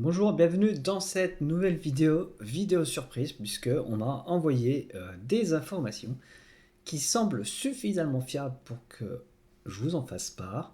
Bonjour, bienvenue dans cette nouvelle vidéo surprise, puisque on m'a envoyé des informations qui semblent suffisamment fiables pour que je vous en fasse part.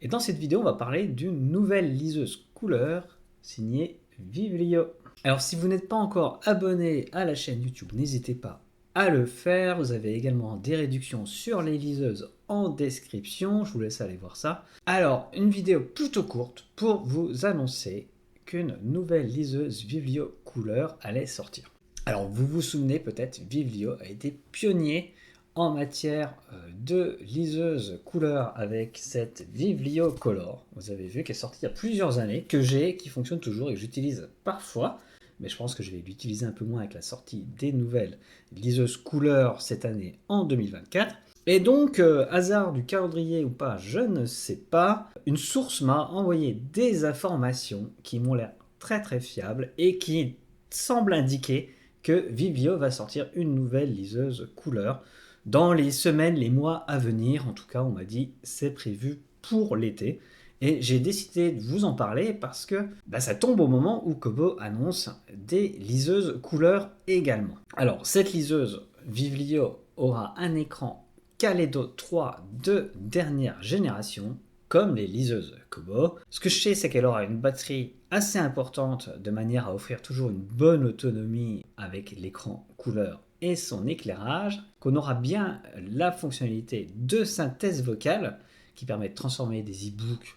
Et dans cette vidéo, on va parler d'une nouvelle liseuse couleur signée Vivlio. Alors si vous n'êtes pas encore abonné à la chaîne YouTube, n'hésitez pas à le faire. Vous avez également des réductions sur les liseuses en description, je vous laisse aller voir ça. Alors, une vidéo plutôt courte pour vous annoncer qu'une nouvelle liseuse Vivlio couleur allait sortir. Alors vous vous souvenez peut-être, Vivlio a été pionnier en matière de liseuse couleur avec cette Vivlio Color. Vous avez vu qu'elle est sortie il y a plusieurs années, que j'ai, qui fonctionne toujours et que j'utilise parfois. Mais je pense que je vais l'utiliser un peu moins avec la sortie des nouvelles liseuses couleur cette année en 2024. Et donc, hasard du calendrier ou pas, je ne sais pas, une source m'a envoyé des informations qui m'ont l'air très très fiables et qui semblent indiquer que Vivlio va sortir une nouvelle liseuse couleur dans les semaines, les mois à venir. En tout cas, on m'a dit c'est prévu pour l'été. Et j'ai décidé de vous en parler parce que ça tombe au moment où Kobo annonce des liseuses couleur également. Alors, cette liseuse Vivlio aura un écran Kaleido 3 de dernière génération, comme les liseuses Kobo. Ce que je sais, c'est qu'elle aura une batterie assez importante de manière à offrir toujours une bonne autonomie avec l'écran couleur et son éclairage, qu'on aura bien la fonctionnalité de synthèse vocale qui permet de transformer des e-books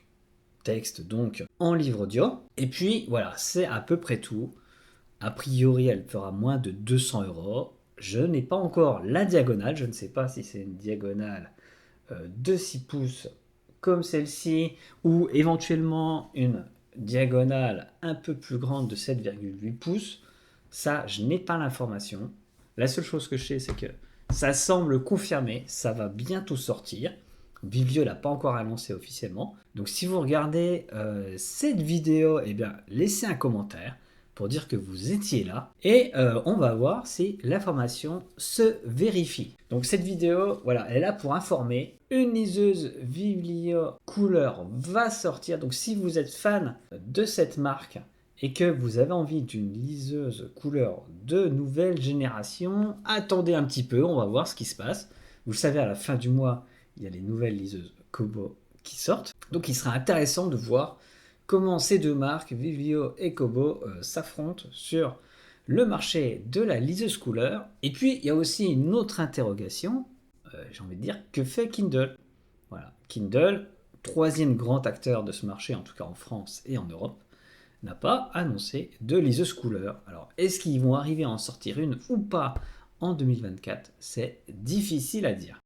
texte donc en livre audio. Et puis voilà, c'est à peu près tout. A priori, elle fera moins de 200 euros. Je n'ai pas encore la diagonale, je ne sais pas si c'est une diagonale de 6 pouces comme celle-ci, ou éventuellement une diagonale un peu plus grande de 7,8 pouces. Ça, je n'ai pas l'information. La seule chose que je sais, c'est que ça semble confirmé, ça va bientôt sortir. Vivlio l'a pas encore annoncé officiellement. Donc si vous regardez cette vidéo, eh bien, laissez un commentaire pour dire que vous étiez là. Et on va voir si l'information se vérifie. Donc cette vidéo, voilà, elle est là pour informer. Une liseuse Vivlio couleur va sortir. Donc si vous êtes fan de cette marque et que vous avez envie d'une liseuse couleur de nouvelle génération, attendez un petit peu, on va voir ce qui se passe. Vous le savez, à la fin du mois, il y a les nouvelles liseuses Kobo qui sortent. Donc il sera intéressant de voir comment ces deux marques, Vivlio et Kobo, s'affrontent sur le marché de la liseuse couleur. Et puis il y a aussi une autre interrogation, j'ai envie de dire, que fait Kindle? Voilà, Kindle, troisième grand acteur de ce marché, en tout cas en France et en Europe, n'a pas annoncé de liseuse couleur. Alors, est-ce qu'ils vont arriver à en sortir une ou pas en 2024? C'est difficile à dire.